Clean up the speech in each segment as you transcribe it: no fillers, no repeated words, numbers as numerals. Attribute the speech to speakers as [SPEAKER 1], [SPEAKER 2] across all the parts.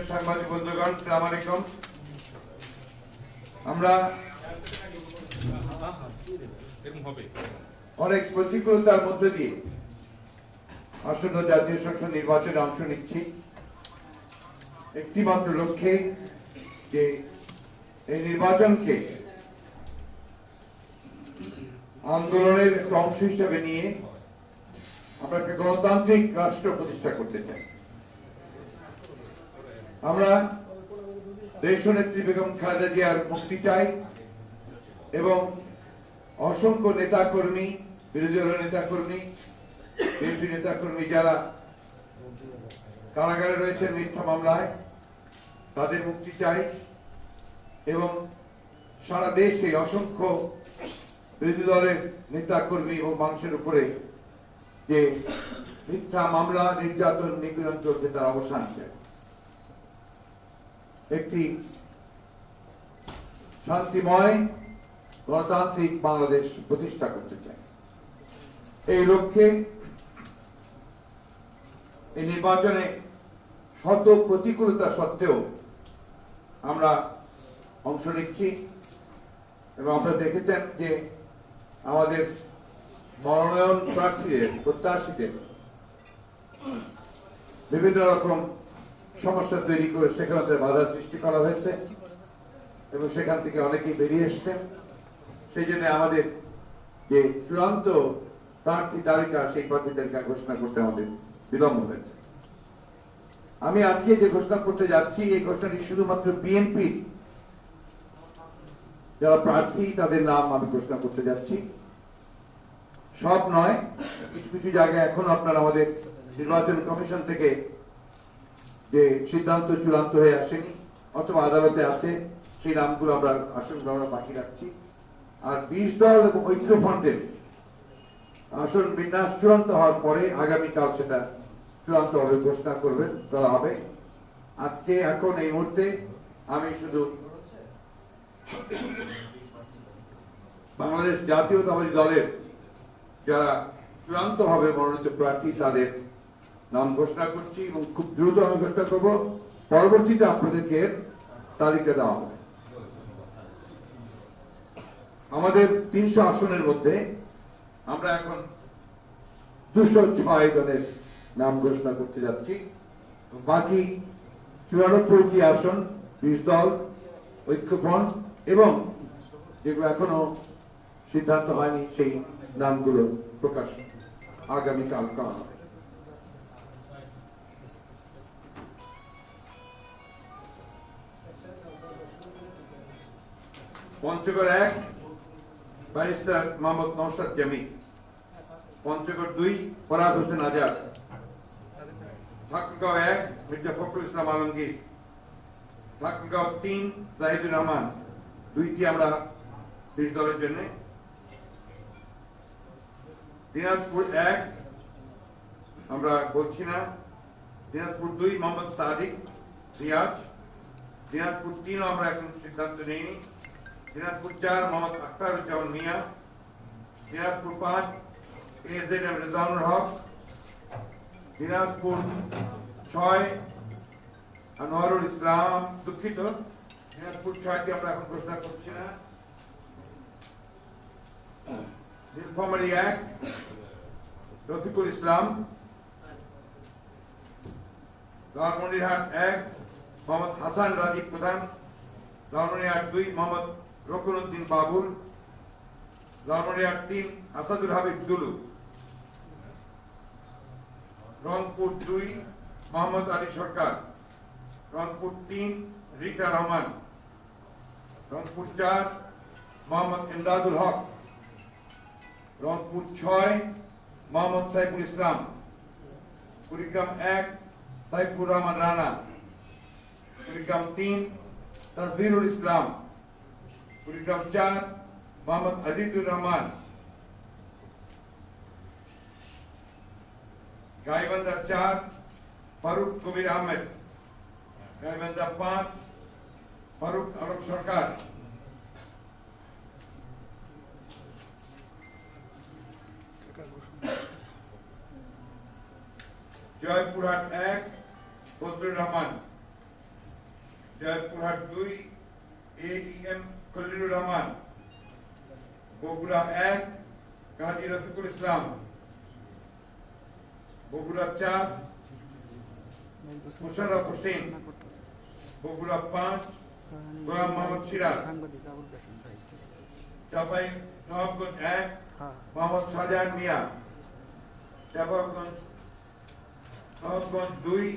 [SPEAKER 1] সাংবাদিক বন্ধুগণ, আসসালামু আলাইকুম। আমরা অনেক প্রতিকূলতার মধ্য দিয়ে আসন্ন জাতীয় সংসদ নির্বাচনে অংশ নিচ্ছি একটি মাত্র লক্ষ্যে, যে এই নির্বাচনকে আন্দোলনের একটা অংশ হিসেবে নিয়ে আমরা একটা গণতান্ত্রিক রাষ্ট্র প্রতিষ্ঠা করতে চাই। আমরা দেশনেত্রী বেগম খালেদা জিয়ার মুক্তি চাই এবং অসংখ্য নেতাকর্মী, বিরোধী দলের নেতাকর্মী, বিএনপি নেতাকর্মী যারা কারাগারে রয়েছেন মিথ্যা মামলায়, তাদের মুক্তি চাই এবং সারা দেশে অসংখ্য বিরোধী দলের নেতাকর্মী এবং মানুষের উপরে যে মিথ্যা মামলা, নির্যাতন, নিপীড়ন চলছে তার অবসান চাই। একটি শান্তিময় গণতান্ত্রিক বাংলাদেশ প্রতিষ্ঠা করতে চাই। এই লক্ষ্যে এই নির্বাচনে শত প্রতিকূলতা সত্ত্বেও আমরা অংশ নিচ্ছি এবং আপনারা দেখেছেন যে আমাদের মনোনয়ন প্রার্থীদের, প্রত্যাশীদের বিভিন্ন রকম সমস্যা তৈরি করে সেখানে বাধা সৃষ্টি করা হয়েছে এবং সেখান থেকে অনেকেই বেরিয়ে এসছেন। সেই জন্য আমাদের যে চূড়ান্ত প্রার্থী তালিকা, সেই প্রার্থী তালিকা ঘোষণা করতে আমাদের বিলম্ব হয়েছে। আমি আজকে যে ঘোষণা করতে যাচ্ছি, এই ঘোষণাটি শুধুমাত্র বিএনপি যারা প্রার্থী তাদের নাম আমি ঘোষণা করতে যাচ্ছি, সব নয়। কিছু কিছু জায়গায় এখন আপনারা আমাদের নির্বাচন কমিশন থেকে যে সিদ্ধান্ত চূড়ান্ত হয়ে আসেনি অথবা আদালতে আছে, সেই নামগুলো আমরা আসন আমরা বাকি রাখছি। আর 20 দল এবং ঐক্যফ্রন্টের আসন বিন্যাস চূড়ান্ত হওয়ার পরে আগামীকাল সেটা চূড়ান্ত ভাবে ঘোষণা করা হবে। আজকে এখন এই মুহূর্তে আমি শুধু বাংলাদেশ জাতীয়তাবাদী দলের যারা চূড়ান্ত ভাবে মনোনীত প্রার্থী তাদের নাম ঘোষণা করছি এবং খুব দ্রুত আমি ঘোষণা করব। পরবর্তীতে আপনাদেরকে তালিকা দেওয়া হবে। আমাদের 300 আসনের মধ্যে আমরা এখন 206 জনের নাম ঘোষণা করতে যাচ্ছি। বাকি 94টি আসন 20 দল, ঐক্যফ্রন্ট এবং যেগুলো এখনো সিদ্ধান্ত হয়নি সেই নামগুলো প্রকাশ আগামীকাল করা হবে। পঞ্চগড় 1 ব্যারিস্টার মোহাম্মদ নওশাদ জামি, পঞ্চগড় 2 ফরাদ হোসেন আজাদ, ঠাকুরগাঁও 1 মির্জা ফখরুল ইসলাম আলমগীর, ঠাকুরগাঁও 3 জাহিদুর রহমান। 2টি আমরা 20 দলের জন্য। দিনাজপুর 1 আমরা বলছি না। দিনাজপুর 2 মোহাম্মদ সাদিক রিয়াজ। দিনাজপুর 3 আমরা এখন সিদ্ধান্ত নেইনি। দিনাজপুর 4 মোহাম্মদ আখতারুজ্জামান মিয়া। দিনাজপুর 5 AZM রেজাউল হক। দিনাজপুর 6 আনোয়ারুল ইসলাম, দুঃখিত, দিনাজপুর 6টি আমরা এখন ঘোষণা করছি না। নীলফামারী 1 রফিকুল ইসলাম। লালমনিরহাট 1 মোহাম্মদ হাসান রাজীব প্রধান। লালমনিরহাট 2 মোহাম্মদ রকুনউদ্দিন বাবুল। লালমনিরহাট 3 আসাদুল হাবিব দুলু। রংপুর 2 মোহাম্মদ আলী সরকার। রংপুর 3 রিটা রহমান। রংপুর 4 মোহাম্মদ ইমদাদুল হক। রংপুর 6 মোহাম্মদ সাইফুল ইসলাম। কুড়িগ্রাম 1 সাইফুর রহমান রানা। কুড়িগ্রাম 3 তাসবিরুল ইসলাম। কুড়িগ্রাম 4 মোহাম্মদ আজিজুর রহমান। গাইবান্ধা 4 ফারুক কবির আহমেদ। গাইবান্ধা 5 ফারুক আলম সরকার। জয়পুরহাট 1 ফজলুর রহমান, জয়পুরহাট 2 AEM খলিলুর রহমান, বগুড়া 1 কাজী রফিকুল ইসলাম, বগুড়া 4 মুশাররফ হোসেন, বগুড়া 5 গোলাম মোহাম্মদ সিরাজ, চাঁপাই নবাবগঞ্জ 1 মোহাম্মদ শাহজাহান মিয়া, নবাবগঞ্জ 2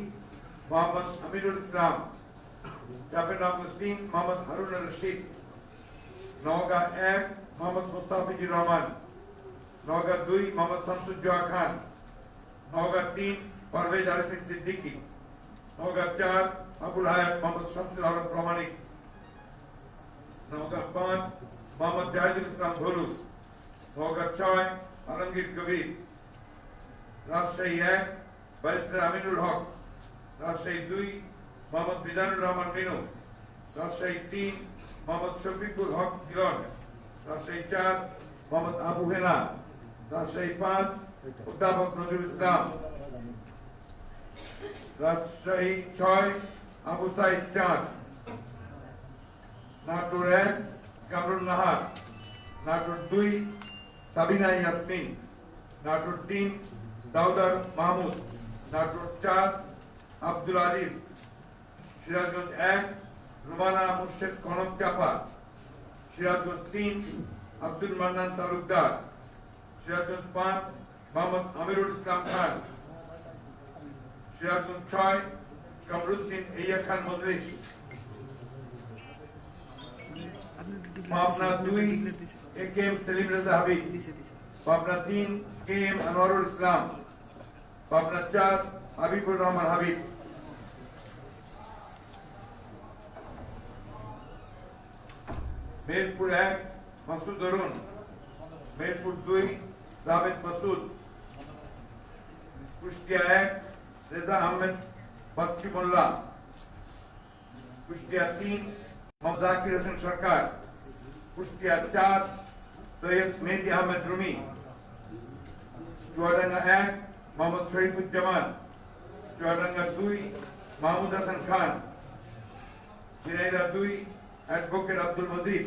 [SPEAKER 1] মোহাম্মদ আমিরুল ইসলাম, চাঁপাইনবাবগঞ্জ 3 মোহাম্মদ হারুন রশিদ, নওগাঁ 1 মোহাম্মদ মুস্তাফিজুর রহমান, নওগাঁ 2 মোহাম্মদ শামসুজ্জোহা খান, নওগাঁ 3 পারভেজ আরিফিন সিদ্দিকী, নওগাঁ 4 আবুল হায়াত মোহাম্মদ শামসুল আলম প্রামাণিক, নওগাঁ 5 মোহাম্মদ জাহিদুল ইসলাম ভোলু, নওগাঁ 6 আলমগীর কবির, রাজশাহী 1 ব্যারিস্টার আমিনুল হক, রাজশাহী 2 মোহাম্মদ মিজানুর রহমান মিনু, রাজশাহী 3 মোহাম্মদ শফিকুল হক কিরণ, রাজশাহী 4 মোহাম্মদ আবু হেনা, রাজশাহী 5 অধ্যাপক নজরুল ইসলাম, রাজশাহী 6 আবু সাইদ চাঁদ, নাটোর 1 কামরুল নাহার, নাটোর 2 সাবিনা ইয়াসমিন, নাটোর 3 দাউদার মাহমুদ, নাটোর 4 আব্দুল আজিজ, সিরাজগঞ্জ 1 রুমানা মুর্শেদ কনক চাপা, সিরাজগঞ্জ 3 আব্দুল মান্নান তালুকদার, সিরাজগঞ্জ 5 মোহাম্মদ আমিরুল ইসলাম খান, সিরাজগঞ্জ 6 কামরুদ্দিন ইয়া খান মজলিস, পাবনা 2 AKM সেলিম রেজা হাবিব, পাবনা 3 KM আনোয়ারুল ইসলাম, পাবনা 4 হাবিবুর রহমান হাবিব, মেহেরপুর 1 মাসুদ অরুণ, মেহেরপুর 2 জাভেদ মাসুদ, কুষ্টিয়া 1 রেজা আহমেদ বাচ্চু মোল্লা, কুষ্টিয়া 3 মোহাম্মদ জাকির হোসেন সরকার, কুষ্টিয়া 4 সৈয়দ মেহেদী আহমেদ রুমি, চুয়াডাঙ্গা 1 মোহাম্মদ শরীফুজ্জামান, চুয়াডাঙ্গা 2 মাহমুদ হাসান খান, ঝিনাইদহ 2 অ্যাডভোকেট আব্দুল মজিদ,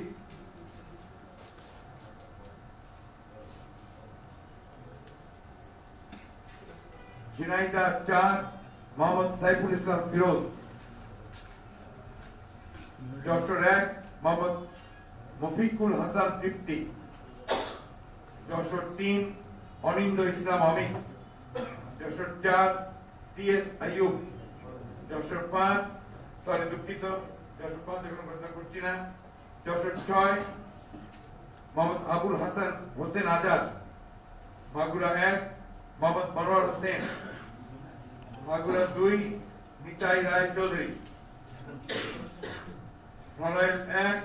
[SPEAKER 1] ঝিনাইদহ 4 মোহাম্মদ সাইফুল ইসলাম ফিরোজ, যশোর 1 মোহাম্মদ মফিকুল হাসান তৃপ্তি, যশোর 3 অনিন্দ ইসলাম অমিত, যশোর 4 TS আইয়ুব, যশোর 5 দুঃখিত যশোর 5 এখন ঘোষণা করছি না, যশোর 6 মোহাম্মদ আবুল হাসান হোসেন আজাদ, মাগুরা 1 মোহাম্মদ মনোয়ার হোসেন, মাগুরা 2 নিতাই রায় চৌধুরী, নড়াইল 1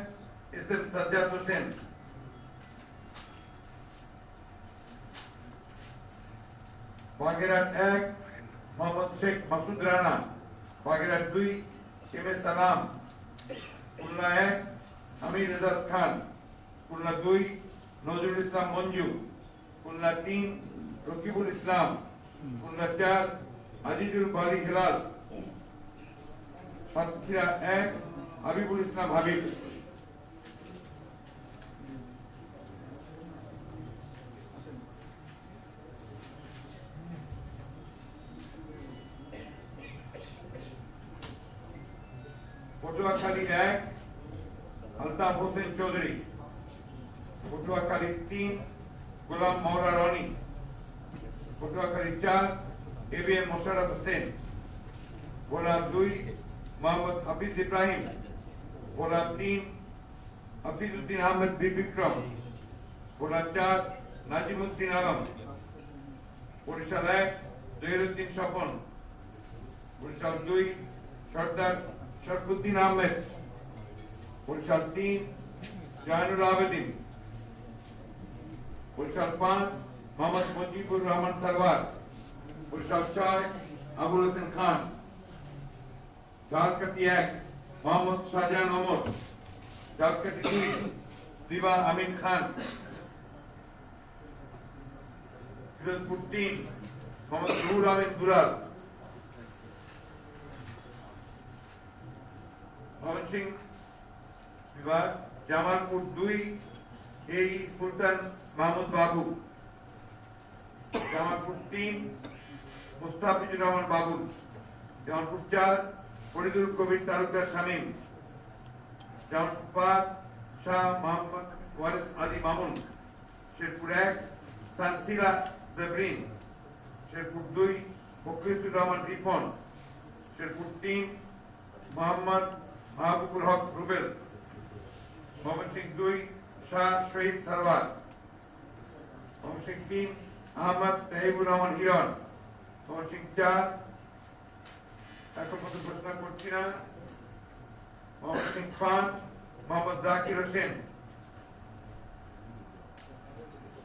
[SPEAKER 1] SM সাজ্জাদ হোসেন, বাগেরহাট 1 মোহাম্মদ শেখ মাসুদ রানা, বাগেরহাট 2 MS সালাম, খুলনা 1 আমির রেজাজ খান, খুলনা 2 নজরুল ইসলাম মঞ্জু, খুলনা 3 রকিবুল ইসলাম, খুলনা 4 আজিজুল বারি হেলাল, সাতক্ষীরা 1 হাবিবুল ইসলাম হাবিব, পটুয়াখালী 1 আলতাফ হোসেন চৌধুরী, পটুয়াখালী 3 গোলাম মওলা রনি, পটুয়াখালী 4 ABM মোশাররফ হোসেন, ভোলা 2 মোহাম্মদ হাফিজ ইব্রাহিম, ভোলা 3 হাফিজউদ্দিন আহমেদ বিক্রম, ভোলা 4 নাজিমউদ্দিন আলম, বরিশাল 1 জহিরুদ্দিন স্বপন, বরিশাল 2 সর্দার শরফুদ্দিন আহমেদ, বরিশাল 3 জাহানুল আবেদিন, বরিশাল 5 মোহাম্মদ মুজিবুর রহমান সারওয়ার, বরিশাল 6 আবুল হোসেন খান, ঝালকাঠি 1 মোহাম্মদ শাহজাহান ওমর, ঝালকাঠি 2 দিবা আমিন খান, फिरोजपुर 3 मोहम्मद रूहुल आमीन दुलाल, मोहम्मद सिंह विभाग জামালপুর 2 এই সুলতান মাহমুদ বাবু, জামালপুর 3 মুস্তাফিজুর রহমান বাবুল, জামালপুর 4 ফরিদুল কবির তালুকদার শামীম, জামালপুর 5 শাহ মোহাম্মদ ওয়ারিস আলী মামুন, শেরপুর 1 সানসিলা জাবরিন, শেরপুর 2 ফখরুদ্দুর রহমান রিপন, শেরপুর 3 মোহাম্মদ মাহবুবুল হক রুবেল, मोहम्मद सिंह 2 शाह शहीद सरवार, मोहम्मद सिंह 3 अहमद तैयबुर रहमान हिरन, मोहम्मद सिंह 4 এখন কত ঘোষণা করছি না, মোহাম্মদ সিং 5 মোহাম্মদ জাকির হোসেন,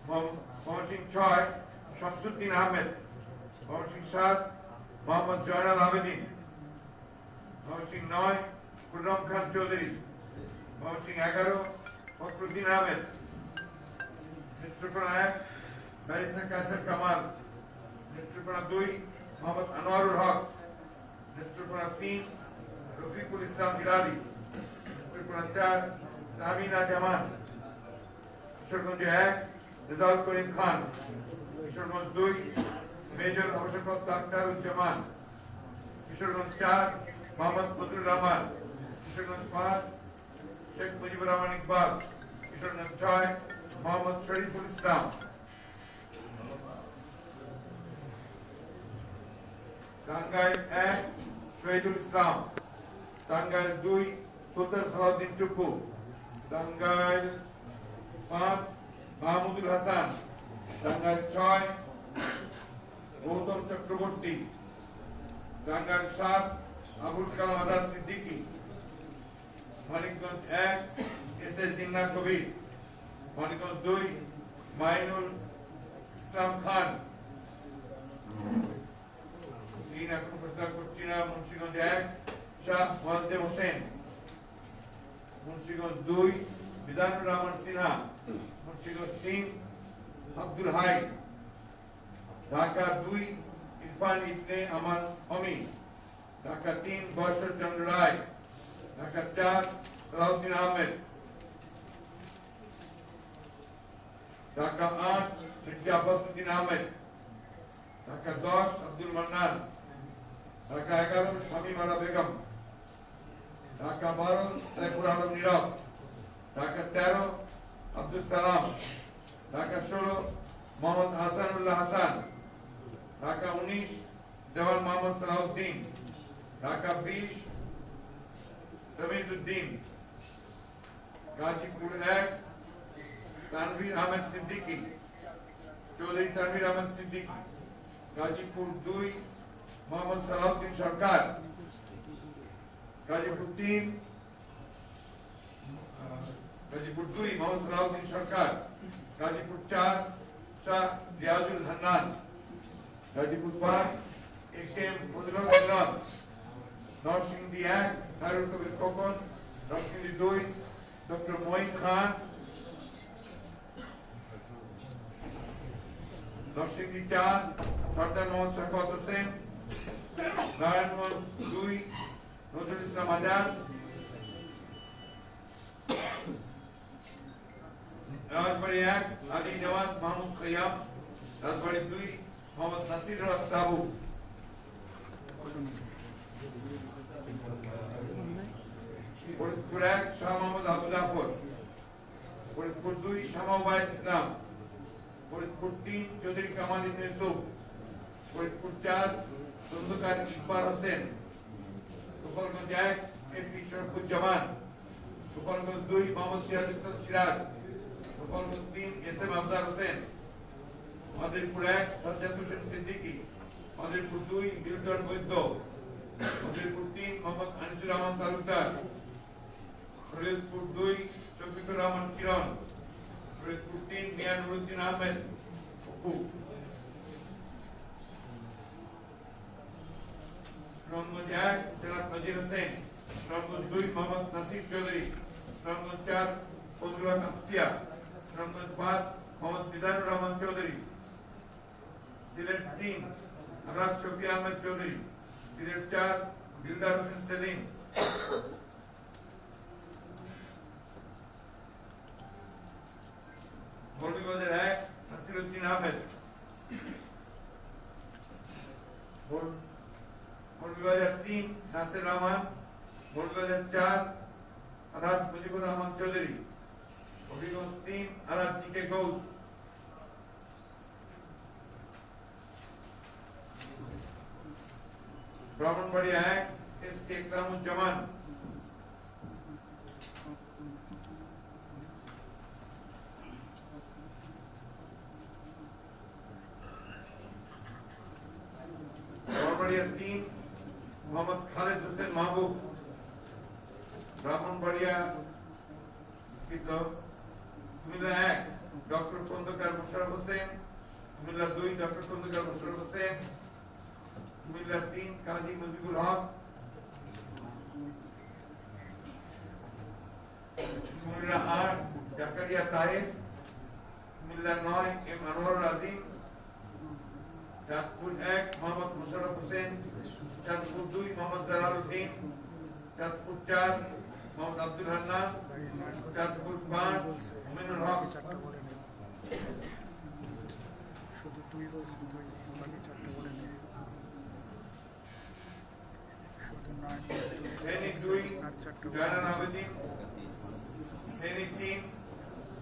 [SPEAKER 1] মোহাম্মদ সিং 6 শামসুদ্দিন আহমেদ, মোহাম্মদ সিং 7 মোহাম্মদ জয়নাল আবেদিন, মোহাম্মদ সিং 9 খুররম খান চৌধুরী, मोहम्मद सिंह 11 फखरुद्दीन अहमद, नेतृपड़ा 1 बैरिस्टर कासिम कमाल, नेतृपड़ा 2 मोहम्मद अनवारुल हक, नेतृपड़ा 3 रफीकुल इस्लाम हिलाली, नेतृपड़ा 4 तामीना जमान, किशोरगंज 1 रिजाल करीम खान, किशोरगंज 2 मेजर अवशरप्राप्त अख्तारुज्जामान, किशोरगंज 4 मोहम्मद फजलुर रहमान, किशोरगंज 5 शेख मुजीबुर रहमान इकबाल, किशोरगंज 6 मोहम्मद शरीफुल इस्लाम, टांगाइल 1 शहीदुल इस्लाम, टांगाइल 2 सुल्तान सलाउद्दीन टुकू, टांगाइल 5 महमूदुल हसन, टांगाइल 6 गौतम चक्रवर्ती, टांगाइल 7 अबुल कलाम आजाद सिद्दीकी, मानिकगंज 1 एस ए जिन्ना कबीर, मानिकगंज 2 माइनुल इस्लाम खान, 3 এখন প্রস্তাব করছি না, মুন্সিগঞ্জ 1 শাহ ওয়াজদেব হোসেন, মুন্সিগঞ্জ 2 বিধানুর রহমান সিনহা, মুন্সিগঞ্জ 3 আব্দুল হাই, ঢাকা 2 ইরফান ইবনে আমান অমি, ঢাকা 3 বর্ষর চন্দ্র রায়, ঢাকা 4 সালাউদ্দিন আহমেদ, ঢাকা 8 মির্জা আব্বাসউদ্দিন আহমেদ, ঢাকা 10 আব্দুল মান্নান, ঢাকা 11 শামীম আরা বেগম, ঢাকা 12 সাইফুল আলম নীরব, ঢাকা 13 আব্দুল সালাম, ঢাকা 16 মোহাম্মদ হাসানুল্লাহ হাসান, ঢাকা 19 জওয়ান মোহাম্মদ সালাউদ্দিন, ঢাকা 20 तमीजुद्दीन, गाजीपुर 1 तानवीर अहमद सिद्दीकी, चौधरी तानवीर अहमद सिद्दीकी, गाजीपुर 2 मोहम्मद सलाउद्दीन सरकार, गाजीपुर 2 मोहम्मद सलाउद्दीन सरकार, गाजीपुर 4 शाह रियाजुल हन्नान, गाजीपुर 5 एकेएम फजलुल हक, नरसिंदी 1 खायरुल कबीर खोकन, नरसिंदी 2 डॉक्टर मोइन खान, नरसिंदी 4 सरदार मोहम्मद शफकत হোসেন, नारायणगंज 2 नजरुल इस्लाम आजाद, राजबाड़ी 1 आली नवाज महमूद खयाम, राजबाड़ी 2 मोहम्मद नासिर हक साबू, फरीदपुर 1 शाह मोहम्मद आबू जाफर, फरीदपुर 2 शामा उबायद इस्लाम, Faridpur 3 Chowdhury Kamal Ibn Yusuf, Faridpur 4 Khandaker Iqbal Hossain, Gopalganj 1 A P Sharfuzzaman, Gopalganj 2 Mohammad Siraj Islam Siraj, Gopalganj 3 S M Afzal Hossain, Madaripur 1 Sajjad Hossain Siddiqui, Madaripur 2 Milton Baidya, Madaripur 3 Mohammad Anisur Rahman Talukder, Faridpur 2 Shafiqur Rahman Kiron, Faridpur 3 Mia Nuruddin Ahmed Apu, Sunamganj 1 জনাব নজির হোসেন, সুনামগঞ্জ 2 মোহাম্মদ নাসির চৌধুরী, সুনামগঞ্জ 4 ফজলুল হক আফতিয়া, সুনামগঞ্জ 5 মোহাম্মদ বিধানুর রহমান চৌধুরী,
[SPEAKER 2] সিলেট 3 আরাদ শফি আহমেদ চৌধুরী, সিলেট 4 দিলদার হোসেন সেলিম, মৌলভীবাজার 1 নাসিরউদ্দিন আহমেদ, মৌলভীবাজার 3 নাসির রহমান, মৌলভীবাজার 4 আরাদ মুজিবুর রহমান চৌধুরী, হবিগঞ্জ 3 আরাদ টিকে গৌস, ব্রাহ্মণবাড়িয়া 1 এস কে ইকরামুজ্জামান, ব্রাহ্মণবাড়িয়া 3 মোহাম্মদ খালেদ হোসেন মাহবুব, ব্রাহ্মণবাড়িয়া কুমিল্লা 1 ডক্টর খন্দকার মোশাররফ হোসেন, কুমিল্লা 2 ডক্টর খন্দকার মোশাররফ হোসেন, কুমিল্লা 3 কাজী মুজিবুল হক, কুমিল্লা 8 জাকারিয়া তাহের, কুমিল্লা 9 এম আনোয়ারুল আজিম, চাঁদপুর 1 মোহাম্মদ মোশাররফ হোসেন, চাঁদপুর 2 মোহাম্মদ জালালউদ্দিন, চাঁদপুর 4 মোহাম্মদ আব্দুল হান্নান, চাঁদপুর 5 মুমিনুল হক,
[SPEAKER 3] শুধু তুই বলছিস তুই বাকি চারটে বলে নে শুধু নয়
[SPEAKER 2] ফেনী 2 জয়নাল আবেদিন, ফেনী 3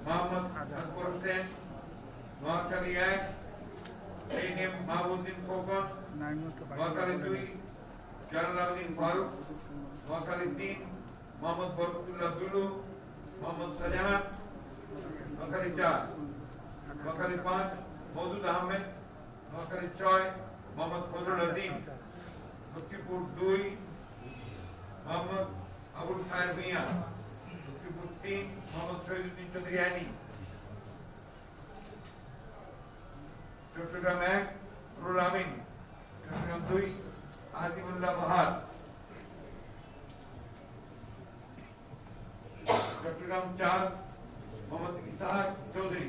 [SPEAKER 2] মোহাম্মদ আকবর হোসেন, নোয়াখালী 1 এম মাহবুবউদ্দিন খোকন,
[SPEAKER 3] নাইন মুস্তাফা
[SPEAKER 2] নোয়াখালী 2 জয়নাল আবেদিন ফারুক, নোয়াখালী 3 মোহাম্মদ বরকতুল্লাহ দুলু, মোহাম্মদ শাহজাহান, নোয়াখালী 4 নোয়াখালী 5 মওদুদ আহমেদ, নোয়াখালী 6 মোহাম্মদ ফজলুল আজিম, লক্ষ্মীপুর 2 মোহাম্মদ আবুল খায়ের মিয়া, লক্ষ্মীপুর 3 মোহাম্মদ শহীদুদ্দিন চৌধুরী আইনি, চট্টগ্রাম 1 নুরুল আমিন, চট্টগ্রাম 2 আজিমুল্লাহ বাহার, চট্টগ্রাম 4 মোহাম্মদ ইসহাক চৌধুরী,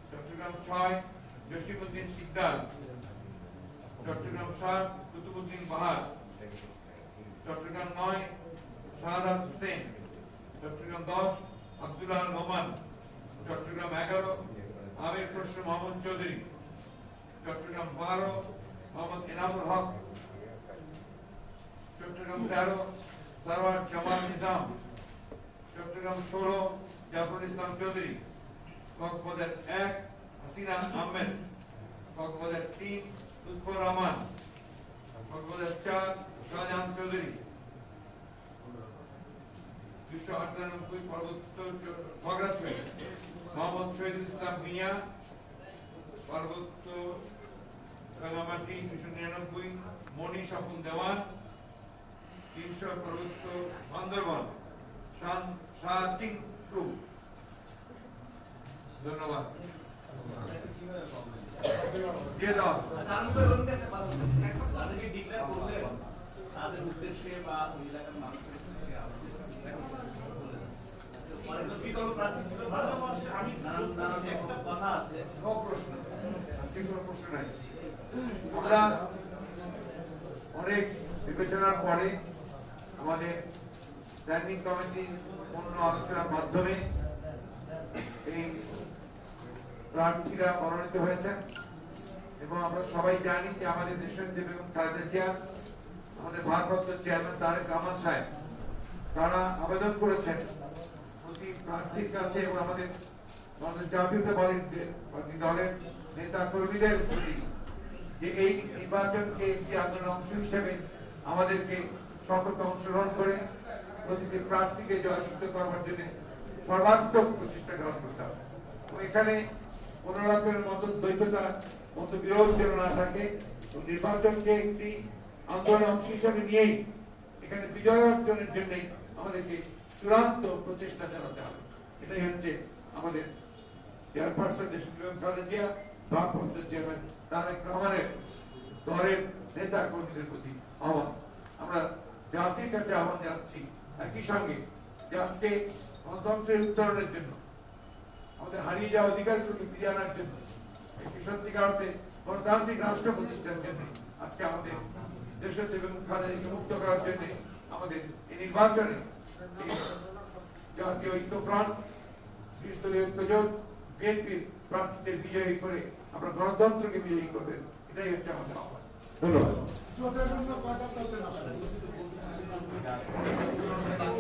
[SPEAKER 2] চট্টগ্রাম 6 জসিমউদ্দিন সিকদার, চট্টগ্রাম 7 কুতুবউদ্দিন বাহার, চট্টগ্রাম 9 শাহাদাত হোসেন, চট্টগ্রাম 10 আব্দুল্লাহ নোমান, চট্টগ্রাম 11 আমির খসরু মোহাম্মদ চৌধুরী, চট্টগ্রাম 12 মোহাম্মদ এনামুল হক, চট্টগ্রাম 13 সরওয়ার জামাল নিজাম, চট্টগ্রাম 16 জাফরুল ইসলাম চৌধুরী, কক্সবাজার 1 হাসিনা আহমেদ, কক্সবাজার 3 লুৎফর রহমান, কক্সবাজার 4 শাহজাহান চৌধুরী, 298 পার্বত্য খাগড়াছড়ি মোহাম্মদ শহীদুল ইসলাম মিয়া, পার্বত্য রাঙামাটি 299 মনি স্বপন দেওয়ান, 300 পার্বত্য বান্দরবান শাহ চিঙ্কু। ধন্যবাদ। দিয়ে দাও।
[SPEAKER 4] তাদের উদ্দেশ্যে বা ওই এলাকার মানুষের উদ্দেশ্যে বিকল্প প্রার্থী ছিল আমি নানান একটা কথা আছে
[SPEAKER 2] সব প্রশ্ন আজকে কোনো প্রশ্ন নাই। আমরা অনেক বিবেচনার পরে আমাদের স্ট্যান্ডিং কমিটি পূর্ণ আলোচনার মাধ্যমে এই প্রার্থীরা মনোনীত হয়েছেন এবং আমরা সবাই জানি যে আমাদের দেশনেত্রী বেগম খালেদা জিয়া, আমাদের ভারপ্রাপ্ত চেয়ারম্যান তারেক রহমান সাহেব, তারা আবেদন করেছেন প্রতি প্রার্থীর কাছে এবং আমাদের জাতীয়তাবাদী দলের নেতা কর্মীদের প্রতি যে এই নির্বাচনকে একটি আন্দোলনের অংশ হিসেবে আমাদেরকে সকলকে অংশগ্রহণ করে প্রতিটি প্রার্থীকে জয়যুক্ত করবার জন্য সর্বাত্মক প্রচেষ্টা গ্রহণ করতে হবে। এখানে কোন রকমের মতদ্বৈততা মতবিরোধ যেন না থাকে, নির্বাচনকে একটি আন্দোলনের অংশ হিসেবে নিয়েই এখানে বিজয় অর্জনের জন্য আমাদেরকে চূড়ান্ত প্রচেষ্টা চালাতে হবে। এটাই হচ্ছে আমাদের চেয়ারপারসন দেশনেত্রী বেগম খালেদা জিয়া, ভারপ্রাপ্ত চেয়ারম্যান তারেক রহমানের দলের নেতা কর্মীদের প্রতি আহ্বান। আমরা জাতির কাছে আহ্বান জানাচ্ছি একই সঙ্গে যে আজকে গণতন্ত্রের উত্তরণের জন্য, আমাদের হারিয়ে যাওয়া অধিকারগুলোকে ফিরিয়ে আনার জন্য একটি সত্যিকার অর্থে গণতান্ত্রিক রাষ্ট্র প্রতিষ্ঠার জন্য আজকে আমাদের দেশ থেকে খালেদাকে মুক্ত করার জন্য আমাদের এই নির্বাচনে এই জাতীয় ঐক্য ফ্রন্ট ত্রিস্তরীয় ঐক্যজোট বিএনপির প্রার্থীদের বিজয়ী করে আমরা গণতন্ত্রকে বিজয়ী করবেন, এটাই হচ্ছে আমাদের আহ্বান।
[SPEAKER 1] ধন্যবাদ।
[SPEAKER 3] জোটের জন্য কয়টা সালতে